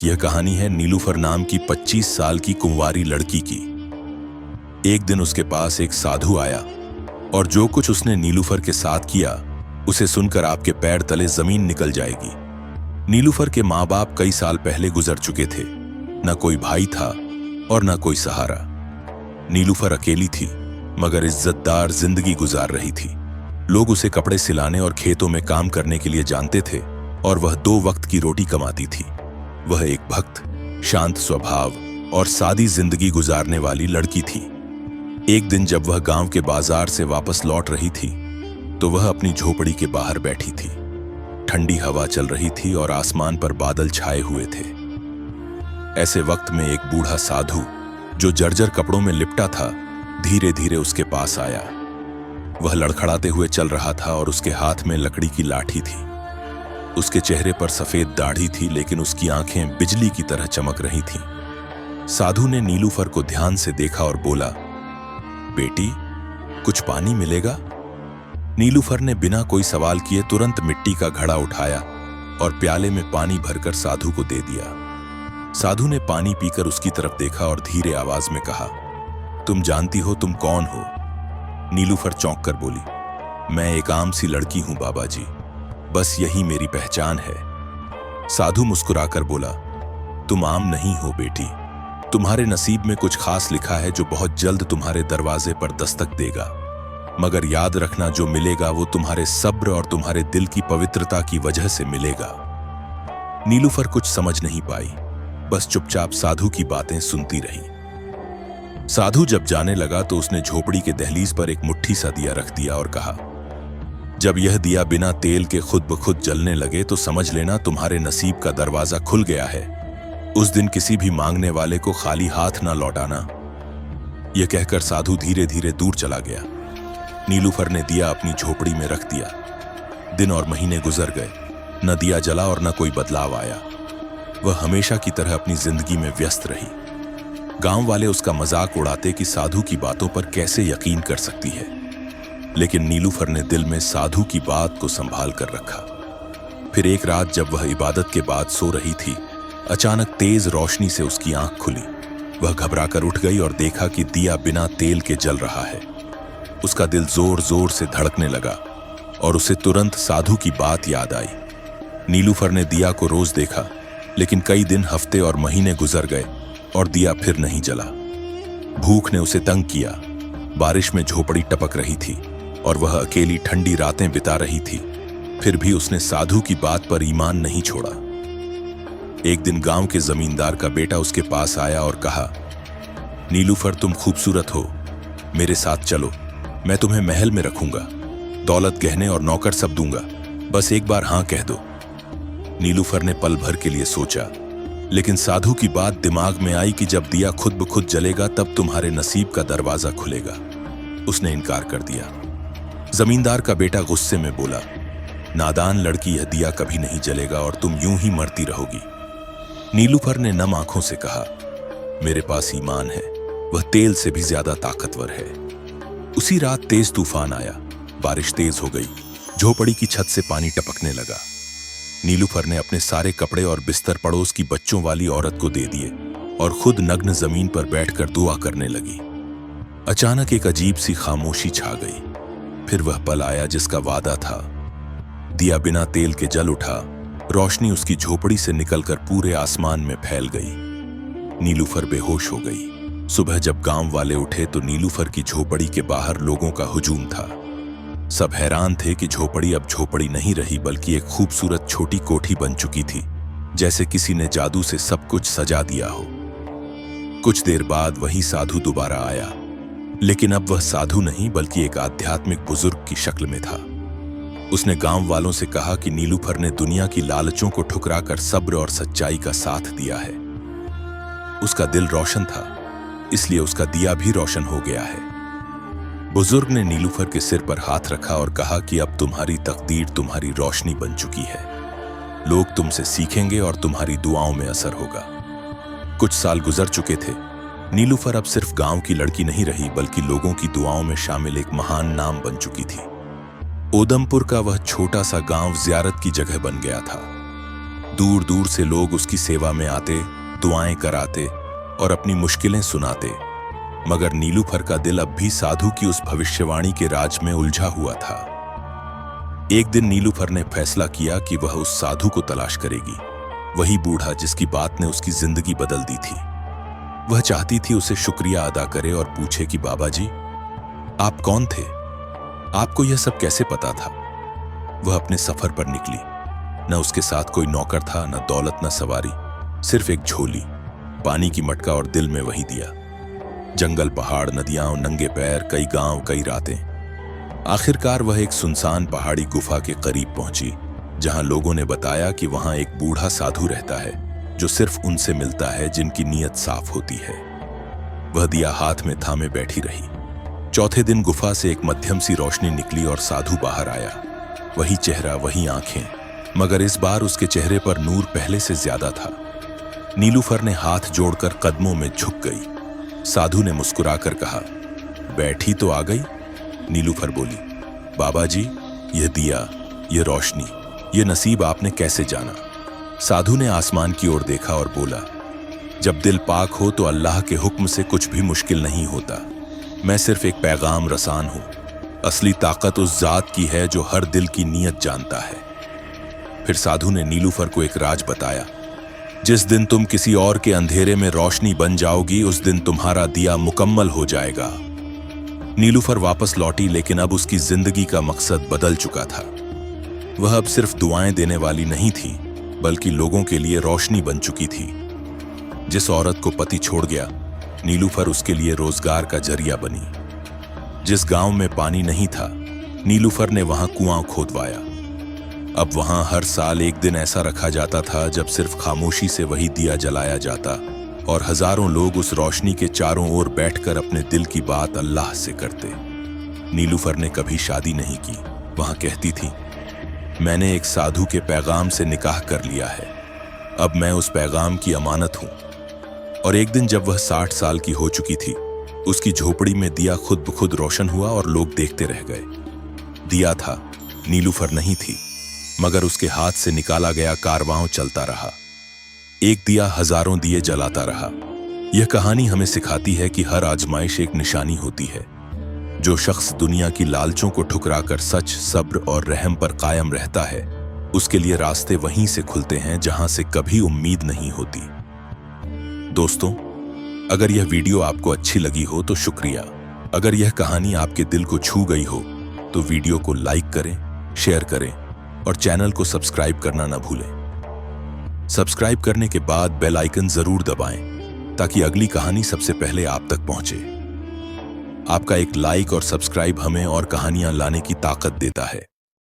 यह कहानी है नीलूफर नाम की 25 साल की कुंवारी लड़की की। एक दिन उसके पास एक साधु आया और जो कुछ उसने नीलूफर के साथ किया उसे सुनकर आपके पैर तले जमीन निकल जाएगी। नीलूफर के माँ बाप कई साल पहले गुजर चुके थे। न कोई भाई था और न कोई सहारा। नीलूफर अकेली थी मगर इज्जतदार जिंदगी गुजार रही थी। लोग उसे कपड़े सिलाने और खेतों में काम करने के लिए जानते थे और वह 2 वक्त की रोटी कमाती थी। वह एक भक्त, शांत स्वभाव और सादी जिंदगी गुजारने वाली लड़की थी। एक दिन जब वह गांव के बाजार से वापस लौट रही थी तो वह अपनी झोपड़ी के बाहर बैठी थी। ठंडी हवा चल रही थी और आसमान पर बादल छाए हुए थे। ऐसे वक्त में एक बूढ़ा साधु जो जर्जर कपड़ों में लिपटा था धीरे धीरे उसके पास आया। वह लड़खड़ाते हुए चल रहा था और उसके हाथ में लकड़ी की लाठी थी। उसके चेहरे पर सफेद दाढ़ी थी लेकिन उसकी आंखें बिजली की तरह चमक रही थीं। साधु ने नीलूफर को ध्यान से देखा और बोला, बेटी, कुछ पानी मिलेगा? नीलूफर ने बिना कोई सवाल किए तुरंत मिट्टी का घड़ा उठाया और प्याले में पानी भरकर साधु को दे दिया। साधु ने पानी पीकर उसकी तरफ देखा और धीरे आवाज में कहा, तुम जानती हो तुम कौन हो? नीलूफर चौंक कर बोली, मैं एक आम सी लड़की हूं बाबा जी, बस यही मेरी पहचान है। साधु मुस्कुराकर बोला, तुम आम नहीं हो बेटी, तुम्हारे नसीब में कुछ खास लिखा है जो बहुत जल्द तुम्हारे दरवाजे पर दस्तक देगा। मगर याद रखना, जो मिलेगा वो तुम्हारे सब्र और तुम्हारे दिल की पवित्रता की वजह से मिलेगा। नीलूफर कुछ समझ नहीं पाई, बस चुपचाप साधु की बातें सुनती रही। साधु जब जाने लगा तो उसने झोपड़ी के दहलीज पर एक मुट्ठी सा दिया रख दिया और कहा, जब यह दिया बिना तेल के खुद ब खुद जलने लगे तो समझ लेना तुम्हारे नसीब का दरवाजा खुल गया है। उस दिन किसी भी मांगने वाले को खाली हाथ ना लौटाना। यह कहकर साधु धीरे धीरे दूर चला गया। नीलूफर ने दिया अपनी झोपड़ी में रख दिया। दिन और महीने गुजर गए, न दिया जला और न कोई बदलाव आया। वह हमेशा की तरह अपनी जिंदगी में व्यस्त रही। गांव वाले उसका मजाक उड़ाते कि साधु की बातों पर कैसे यकीन कर सकती है, लेकिन नीलूफर ने दिल में साधु की बात को संभाल कर रखा। फिर एक रात जब वह इबादत के बाद सो रही थी, अचानक तेज रोशनी से उसकी आंख खुली। वह घबराकर उठ गई और देखा कि दिया बिना तेल के जल रहा है। उसका दिल जोर जोर से धड़कने लगा और उसे तुरंत साधु की बात याद आई। नीलूफर ने दिया को रोज देखा, लेकिन कई दिन, हफ्ते और महीने गुजर गए और दिया फिर नहीं जला। भूख ने उसे तंग किया। बारिश में झोपड़ी टपक रही थी और वह अकेली ठंडी रातें बिता रही थी। फिर भी उसने साधु की बात पर ईमान नहीं छोड़ा। एक दिन गांव के जमींदार का बेटा उसके पास आया और कहा, नीलूफर, तुम खूबसूरत हो, मेरे साथ चलो, मैं तुम्हें महल में रखूंगा, दौलत, गहने और नौकर सब दूंगा, बस एक बार हां कह दो। नीलूफर ने पल भर के लिए सोचा, लेकिन साधु की बात दिमाग में आई कि जब दिया खुद ब खुद जलेगा तब तुम्हारे नसीब का दरवाजा खुलेगा। उसने इनकार कर दिया। जमींदार का बेटा गुस्से में बोला, नादान लड़की, यह दिया कभी नहीं जलेगा और तुम यूं ही मरती रहोगी। नीलूफर ने नम आंखों से कहा, मेरे पास ईमान है, वह तेल से भी ज्यादा ताकतवर है। उसी रात तेज तूफान आया। बारिश तेज हो गई। झोपड़ी की छत से पानी टपकने लगा। नीलूफर ने अपने सारे कपड़े और बिस्तर पड़ोस की बच्चों वाली औरत को दे दिए और खुद नग्न जमीन पर बैठकर दुआ करने लगी। अचानक एक अजीब सी खामोशी छा गई। फिर वह पल आया जिसका वादा था। दिया बिना तेल के जल उठा। रोशनी उसकी झोपड़ी से निकलकर पूरे आसमान में फैल गई। नीलूफर बेहोश हो गई। सुबह जब गांव वाले उठे तो नीलूफर की झोपड़ी के बाहर लोगों का हुजूम था। सब हैरान थे कि झोपड़ी अब झोपड़ी नहीं रही बल्कि एक खूबसूरत छोटी कोठी बन चुकी थी, जैसे किसी ने जादू से सब कुछ सजा दिया हो। कुछ देर बाद वही साधु दोबारा आया, लेकिन अब वह साधु नहीं बल्कि एक आध्यात्मिक बुजुर्ग की शक्ल में था। उसने गांव वालों से कहा कि नीलूफर ने दुनिया की लालचों को ठुकराकर सब्र और सच्चाई का साथ दिया है। उसका दिल रोशन था, इसलिए उसका दिया भी रोशन हो गया है। बुजुर्ग ने नीलूफर के सिर पर हाथ रखा और कहा कि अब तुम्हारी तकदीर तुम्हारी रोशनी बन चुकी है। लोग तुमसे सीखेंगे और तुम्हारी दुआओं में असर होगा। कुछ साल गुजर चुके थे। नीलूफर अब सिर्फ गांव की लड़की नहीं रही बल्कि लोगों की दुआओं में शामिल एक महान नाम बन चुकी थी। ओदमपुर का वह छोटा सा गांव ज़ियारत की जगह बन गया था। दूर दूर से लोग उसकी सेवा में आते, दुआएं कराते और अपनी मुश्किलें सुनाते, मगर नीलूफर का दिल अब भी साधु की उस भविष्यवाणी के राज में उलझा हुआ था। एक दिन नीलूफर ने फैसला किया कि वह उस साधु को तलाश करेगी, वही बूढ़ा जिसकी बात ने उसकी जिंदगी बदल दी थी। वह चाहती थी उसे शुक्रिया अदा करे और पूछे कि बाबा जी, आप कौन थे? आपको यह सब कैसे पता था? वह अपने सफर पर निकली। न उसके साथ कोई नौकर था, न दौलत, न सवारी, सिर्फ एक झोली, पानी की मटका और दिल में वही दिया। जंगल, पहाड़, नदियां, नंगे पैर, कई गांव, कई रातें। आखिरकार वह एक सुनसान पहाड़ी गुफा के करीब पहुंची, जहां लोगों ने बताया कि वहां एक बूढ़ा साधु रहता है जो सिर्फ उनसे मिलता है जिनकी नीयत साफ होती है। वह दिया हाथ में थामे बैठी रही। चौथे दिन गुफा से एक मध्यम सी रोशनी निकली और साधु बाहर आया। वही चेहरा, वही आंखें, मगर इस बार उसके चेहरे पर नूर पहले से ज्यादा था। नीलूफर ने हाथ जोड़कर कदमों में झुक गई। साधु ने मुस्कुराकर कहा, बैठी तो आ गई? नीलूफर बोली, बाबा जी, यह दिया, यह रोशनी, यह नसीब आपने कैसे जाना? साधु ने आसमान की ओर देखा और बोला, जब दिल पाक हो तो अल्लाह के हुक्म से कुछ भी मुश्किल नहीं होता। मैं सिर्फ एक पैगाम रसान हूं। असली ताकत उस जात की है जो हर दिल की नीयत जानता है। फिर साधु ने नीलूफर को एक राज बताया, जिस दिन तुम किसी और के अंधेरे में रोशनी बन जाओगी, उस दिन तुम्हारा दिया मुकम्मल हो जाएगा। नीलूफर वापस लौटी, लेकिन अब उसकी जिंदगी का मकसद बदल चुका था। वह अब सिर्फ दुआएं देने वाली नहीं थी, बल्कि लोगों के लिए रोशनी बन चुकी थी। जिस औरत को पति छोड़ गया, नीलूफर उसके लिए रोजगार का जरिया बनी। जिस गांव में पानी नहीं था, नीलूफर ने वहां कुआं खोदवाया। अब वहां हर साल एक दिन ऐसा रखा जाता था जब सिर्फ खामोशी से वही दिया जलाया जाता और हजारों लोग उस रोशनी के चारों ओर बैठकर अपने दिल की बात अल्लाह से करते। नीलूफर ने कभी शादी नहीं की। वहां कहती थी, मैंने एक साधु के पैगाम से निकाह कर लिया है, अब मैं उस पैगाम की अमानत हूं। और एक दिन जब वह 60 साल की हो चुकी थी, उसकी झोपड़ी में दिया खुद ब खुद रोशन हुआ और लोग देखते रह गए। दिया था, नीलूफर नहीं थी, मगर उसके हाथ से निकाला गया कारवां चलता रहा। एक दिया हजारों दिए जलाता रहा। यह कहानी हमें सिखाती है कि हर आजमाइश एक निशानी होती है। जो शख्स दुनिया की लालचों को ठुकराकर सच, सब्र और रहम पर कायम रहता है, उसके लिए रास्ते वहीं से खुलते हैं जहां से कभी उम्मीद नहीं होती। दोस्तों, अगर यह वीडियो आपको अच्छी लगी हो तो शुक्रिया। अगर यह कहानी आपके दिल को छू गई हो तो वीडियो को लाइक करें, शेयर करें और चैनल को सब्सक्राइब करना न भूलें। सब्सक्राइब करने के बाद बेल आइकन जरूर दबाएं ताकि अगली कहानी सबसे पहले आप तक पहुंचे। आपका एक लाइक और सब्सक्राइब हमें और कहानियां लाने की ताकत देता है।